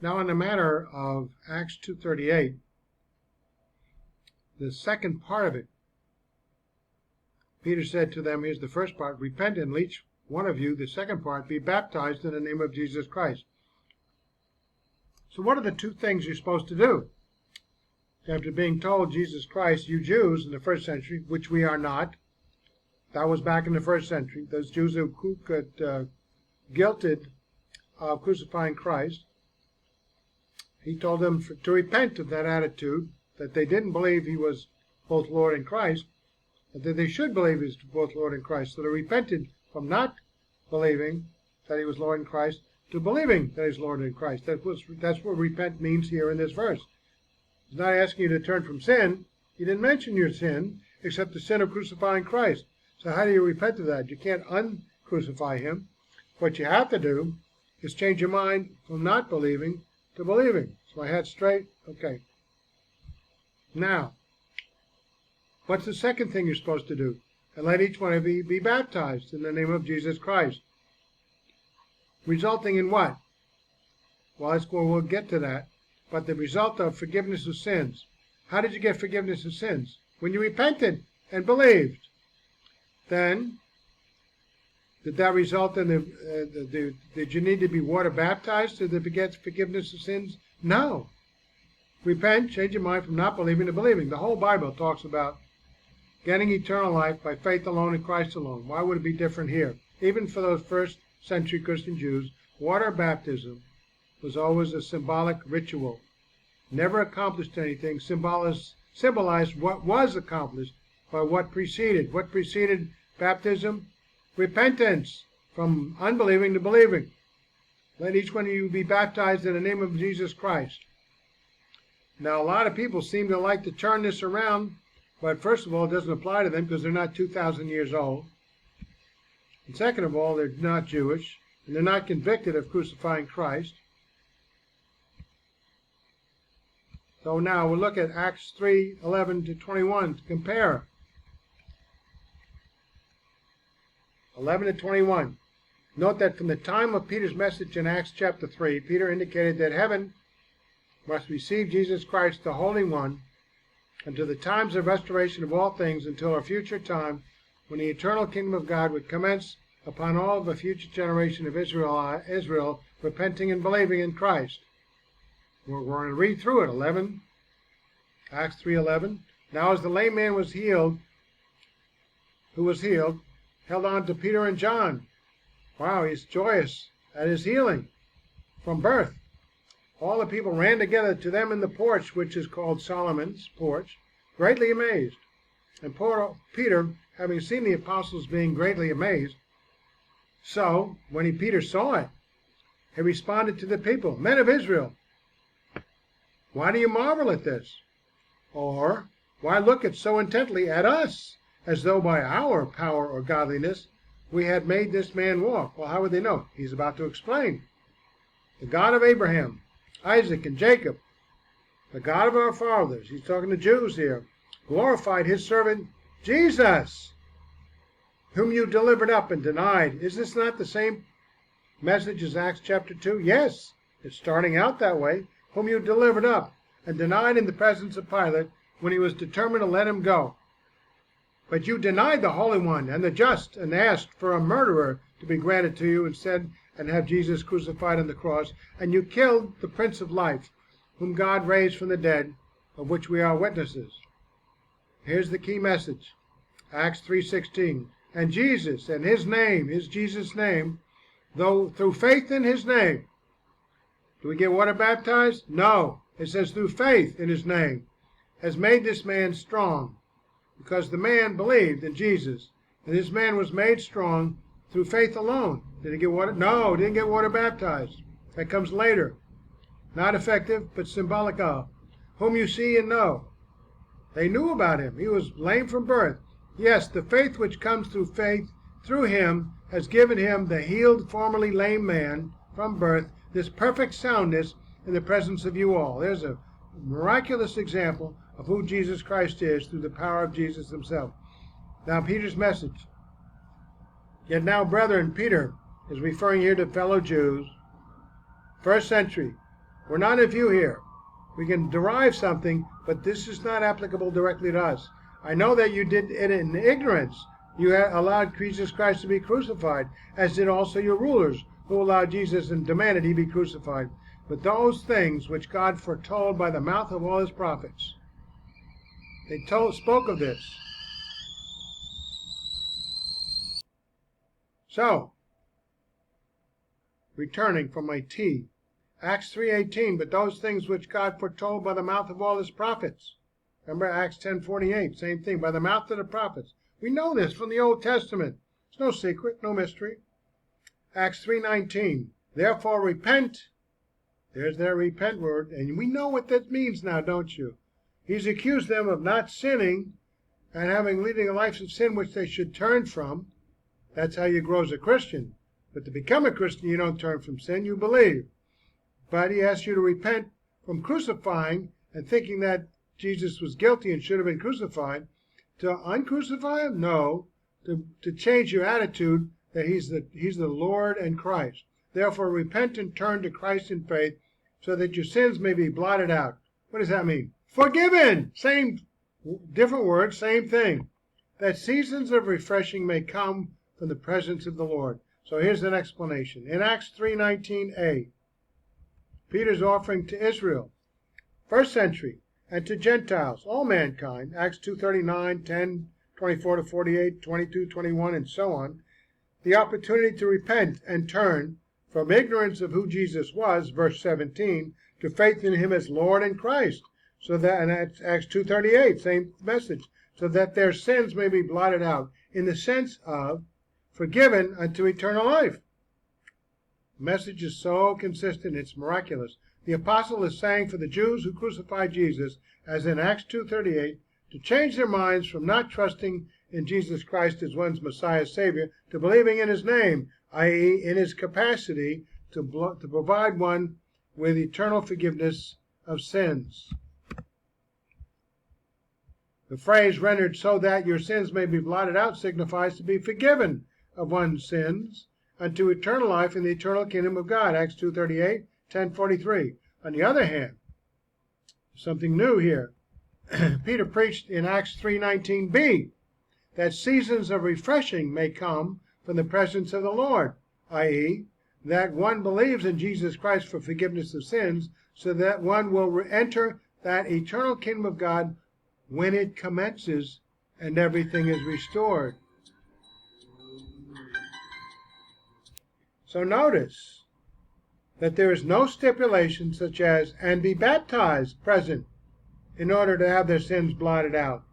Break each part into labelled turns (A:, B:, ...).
A: Now, in the matter of Acts 2:38, the second part of it, Peter said to them, here's the first part, repent and each one of you, the second part, be baptized in the name of Jesus Christ. So what are the two things you're supposed to do? After being told Jesus Christ, you Jews in the first century, which we are not, that was back in the first century, those Jews who got guilted of crucifying Christ, he told them to repent of that attitude, that they didn't believe he was both Lord and Christ, but that they should believe he was both Lord and Christ. So they repented from not believing that he was Lord and Christ to believing that he's Lord and Christ. That's what repent means here in this verse. He's not asking you to turn from sin. He didn't mention your sin, except the sin of crucifying Christ. So how do you repent of that? You can't uncrucify him. What you have to do is change your mind from not believing to believing. Is my head straight? Okay. Now, what's the second thing you're supposed to do? And let each one of you be baptized in the name of Jesus Christ. Resulting in what? Well, we'll get to that. But the result of forgiveness of sins. How did you get forgiveness of sins? When you repented and believed. Then, did that result in did you need to be water baptized to get forgiveness of sins? No. Repent, change your mind from not believing to believing. The whole Bible talks about getting eternal life by faith alone in Christ alone. Why would it be different here? Even for those first century Christian Jews, water baptism was always a symbolic ritual. Never accomplished anything, symbolized what was accomplished by what preceded. What preceded baptism? Repentance from unbelieving to believing. Let each one of you be baptized in the name of Jesus Christ. Now, a lot of people seem to like to turn this around, but first of all, it doesn't apply to them because they're not 2,000 years old. And second of all, they're not Jewish, and they're not convicted of crucifying Christ. So now we'll look at Acts 3:11 to 21 to compare. 11 to 21. Note that from the time of Peter's message in Acts chapter 3, Peter indicated that heaven must receive Jesus Christ, the Holy One, until the times of restoration of all things, until a future time when the eternal kingdom of God would commence upon all of a future generation of Israel repenting and believing in Christ. We're going to read through it. Acts 3:11. Now as the lame man was healed, held on to Peter and John. Wow, he's joyous at his healing from birth. All the people ran together to them in the porch, which is called Solomon's porch, greatly amazed. And poor Peter, having seen the apostles being greatly amazed, so when Peter saw it, he responded to the people, Men of Israel, why do you marvel at this? Or, why look at so intently at us, as though by our power or godliness we had made this man walk? Well, how would they know? He's about to explain. The God of Abraham, Isaac, and Jacob, the God of our fathers, he's talking to Jews here, glorified his servant Jesus, whom you delivered up and denied. Is this not the same message as Acts chapter 2? Yes, it's starting out that way. Whom you delivered up and denied in the presence of Pilate when he was determined to let him go. But you denied the Holy One and the just and asked for a murderer to be granted to you instead and have Jesus crucified on the cross. And you killed the Prince of Life, whom God raised from the dead, of which we are witnesses. Here's the key message. Acts 3:16. And Jesus and his name, is Jesus' name, though through faith in his name. Do we get water baptized? No. It says through faith in his name has made this man strong, because the man believed in Jesus. And this man was made strong through faith alone. Did he get water? No, didn't get water baptized. That comes later. Not effective, but symbolic of. Whom you see and know. They knew about him. He was lame from birth. Yes, the faith which comes through faith through him has given him, the healed, formerly lame man from birth, this perfect soundness in the presence of you all. There's a miraculous example of who Jesus Christ is through the power of Jesus himself. Now, Peter's message. Yet now, brethren, Peter is referring here to fellow Jews, first century, We're not in view here. We can derive something, but this is not applicable directly to us. I know that you did it in ignorance. You allowed Jesus Christ to be crucified, as did also your rulers, who allowed Jesus and demanded he be crucified. But those things which God foretold by the mouth of all his prophets, they spoke of this. So, returning from my tea, Acts 3:18, but those things which God foretold by the mouth of all his prophets. Remember Acts 10:48, same thing, by the mouth of the prophets. We know this from the Old Testament. It's no secret, no mystery. Acts 3:19, therefore repent. There's their repent word, and we know what that means now, don't you? He's accused them of not sinning and leading a life of sin which they should turn from. That's how you grow as a Christian. But to become a Christian, you don't turn from sin, you believe. But he asks you to repent from crucifying and thinking that Jesus was guilty and should have been crucified. To uncrucify him? No. To change your attitude that he's the Lord and Christ. Therefore, repent and turn to Christ in faith so that your sins may be blotted out. What does that mean? Forgiven! Same, different word, same thing. That seasons of refreshing may come from the presence of the Lord. So here's an explanation. In Acts 3:19a, Peter's offering to Israel, first century, and to Gentiles, all mankind, Acts 2:39, 10, 24 to 48, 22, 21, and so on, the opportunity to repent and turn from ignorance of who Jesus was, verse 17, to faith in him as Lord and Christ. So that, and that's Acts 2:38, same message, so that their sins may be blotted out, in the sense of forgiven unto eternal life. The message is so consistent, it's miraculous. The apostle is saying for the Jews who crucified Jesus, as in Acts 2:38, to change their minds from not trusting in Jesus Christ as one's Messiah Savior to believing in his name, i.e. in his capacity to provide one with eternal forgiveness of sins. The phrase rendered so that your sins may be blotted out signifies to be forgiven of one's sins unto eternal life in the eternal kingdom of God, Acts 2:38, 10:43. On the other hand, something new here. Peter preached in Acts 3:19b that seasons of refreshing may come from the presence of the Lord, i.e., that one believes in Jesus Christ for forgiveness of sins so that one will enter that eternal kingdom of God when it commences and everything is restored. So notice that there is no stipulation such as, and be baptized, present, in order to have their sins blotted out.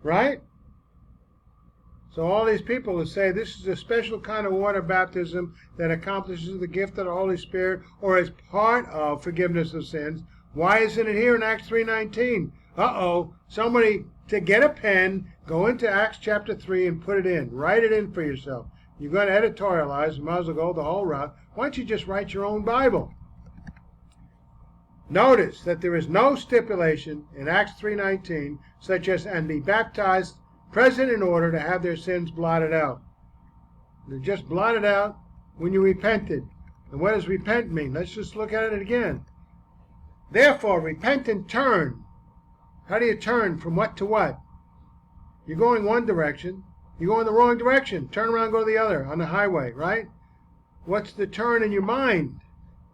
A: Right? So all these people who say this is a special kind of water baptism that accomplishes the gift of the Holy Spirit or is part of forgiveness of sins, why isn't it here in Acts 3:19? Somebody, to get a pen, go into Acts chapter 3 and put it in. Write it in for yourself. You're going to editorialize, you might as well go the whole route. Why don't you just write your own Bible? Notice that there is no stipulation in Acts 3:19 such as, and be baptized, present in order to have their sins blotted out. They're just blotted out when you repented. And what does repent mean? Let's just look at it again. Therefore, repent and turn. How do you turn from what to what? You're going one direction. You go in the wrong direction. Turn around, go the other on the highway, right? What's the turn in your mind?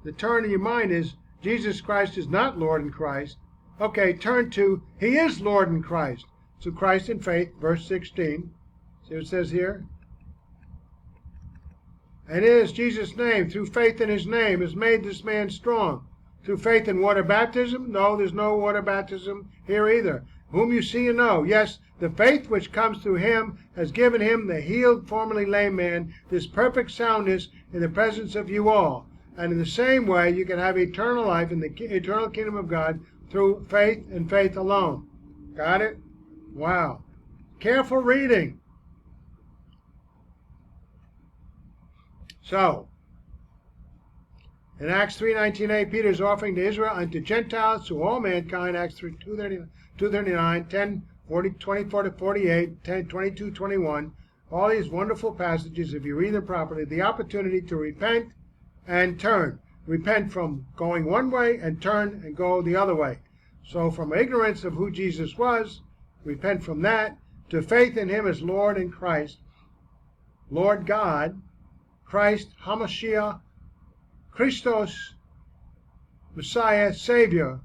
A: The turn in your mind is Jesus Christ is not Lord and Christ. Okay, turn to he is Lord and Christ. So Christ in faith, verse 16. See what it says here? And it is Jesus' name, through faith in his name, has made this man strong. Through faith in water baptism? No, there's no water baptism here either. Whom you see and know. Yes, the faith which comes through him has given him, the healed, formerly lame man, this perfect soundness in the presence of you all. And in the same way, you can have eternal life in the eternal kingdom of God through faith and faith alone. Got it? Wow. Careful reading. So, in Acts 3:19a, Peter is offering to Israel and to Gentiles, to all mankind, Acts 2:39, 10, 24 to 48, 10, 22, 21, all these wonderful passages, if you read them properly, the opportunity to repent and turn. repent from going one way and turn and go the other way. So from ignorance of who Jesus was, repent from that, to faith in him as Lord and Christ, Lord God, Christ, Hamashiach, Christos, Messiah, Savior,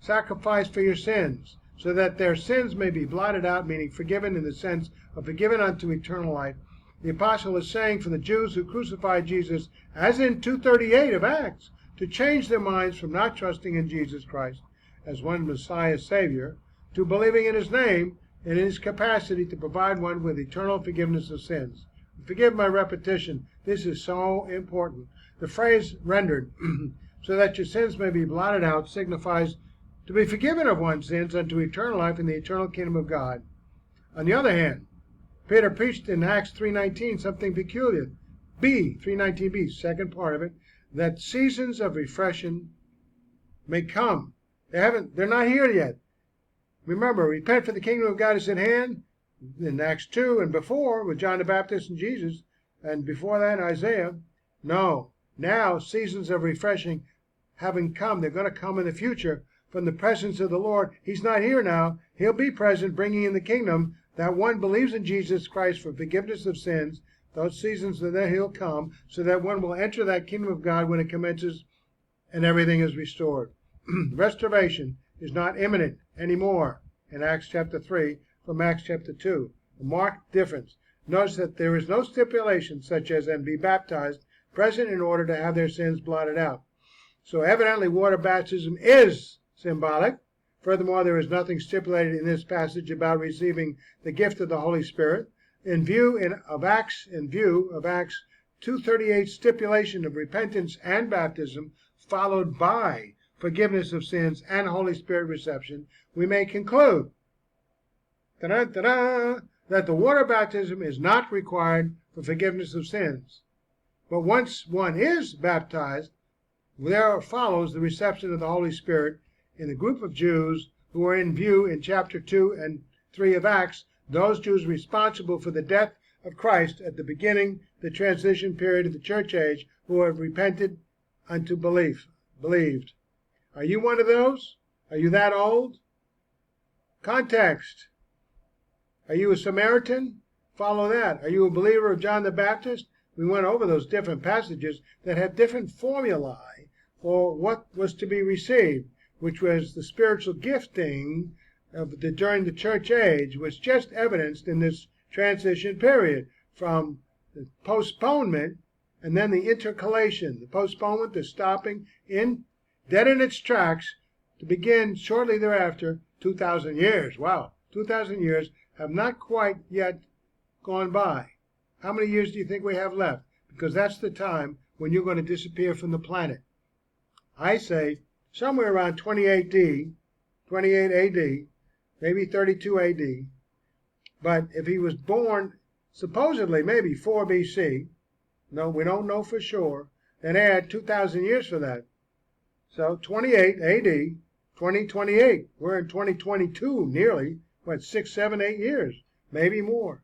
A: sacrifice for your sins, so that their sins may be blotted out, meaning forgiven in the sense of forgiven unto eternal life. The apostle is saying for the Jews who crucified Jesus, as in 2:38 of Acts, to change their minds from not trusting in Jesus Christ as one Messiah Savior, to believing in his name and in his capacity to provide one with eternal forgiveness of sins. Forgive my repetition. This is so important. The phrase rendered, so that your sins may be blotted out, signifies to be forgiven of one's sins unto eternal life in the eternal kingdom of God. On the other hand, Peter preached in Acts 3:19 something peculiar. 3:19b, second part of it, that seasons of refreshing may come. They're not here yet. Remember, repent for the kingdom of God is at hand. In Acts 2 and before, with John the Baptist and Jesus, and before that Isaiah. No, now seasons of refreshing having come. They're going to come in the future from the presence of the Lord. He's not here now. He'll be present, bringing in the kingdom. That one believes in Jesus Christ for forgiveness of sins. Those seasons that then he'll come, so that one will enter that kingdom of God when it commences and everything is restored. Restoration is not imminent anymore in Acts chapter 3 from Acts chapter 2. A marked difference. Notice that there is no stipulation such as and be baptized present in order to have their sins blotted out. So evidently water baptism is symbolic. Furthermore, there is nothing stipulated in this passage about receiving the gift of the Holy Spirit. In view of Acts 2:38 stipulation of repentance and baptism, followed by forgiveness of sins and Holy Spirit reception, we may conclude that the water baptism is not required for forgiveness of sins. But once one is baptized, there follows the reception of the Holy Spirit in the group of Jews who are in view in chapter 2 and 3 of Acts, those Jews responsible for the death of Christ at the beginning, the transition period of the church age, who have repented unto believed. Are you one of those? Are you that old? Context. Are you a Samaritan? Follow that. Are you a believer of John the Baptist? We went over those different passages that have different formulae for what was to be received, which was the spiritual gifting during the church age, was just evidenced in this transition period from the postponement and then the intercalation, the postponement, the stopping dead in its tracks, to begin shortly thereafter, 2,000 years. Wow, 2,000 years have not quite yet gone by. How many years do you think we have left? Because that's the time when you're going to disappear from the planet. I say somewhere around 28 AD, maybe 32 AD. But if he was born supposedly maybe 4 BC, no, we don't know for sure, then add 2,000 years for that. So 28 AD, 2028. We're in 2022 nearly, 6, 7, 8 years, maybe more.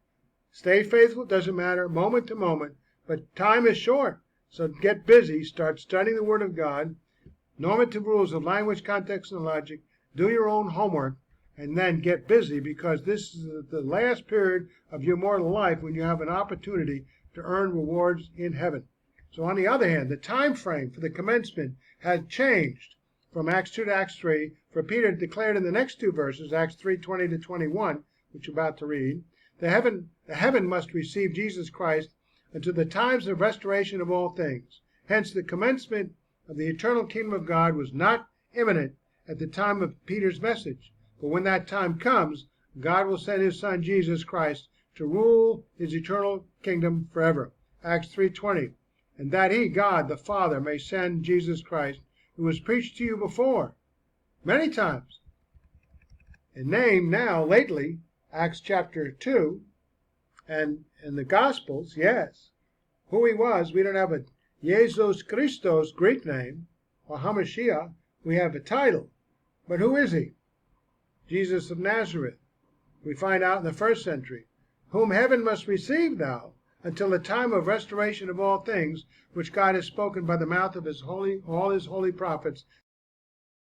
A: Stay faithful, doesn't matter, moment to moment, but time is short. So get busy, start studying the Word of God, normative rules of language, context, and logic, do your own homework, and then get busy, because this is the last period of your mortal life when you have an opportunity to earn rewards in heaven. So on the other hand, the time frame for the commencement had changed from Acts 2 to Acts 3, for Peter declared in the next two verses, Acts 3:20 to 21, which you're about to read, the heaven must receive Jesus Christ unto the times of restoration of all things. Hence the commencement of the eternal kingdom of God was not imminent at the time of Peter's message. But when that time comes, God will send his Son Jesus Christ to rule his eternal kingdom forever. Acts 3:20. And that he, God the Father, may send Jesus Christ, who was preached to you before, many times, and named now lately, Acts chapter 2, and in the Gospels, yes, who he was. We don't have a Jesus Christos Greek name, or Hamashiach. We have a title. But who is he? Jesus of Nazareth. We find out in the first century, whom heaven must receive now until the time of restoration of all things, which God has spoken by the mouth of all his holy prophets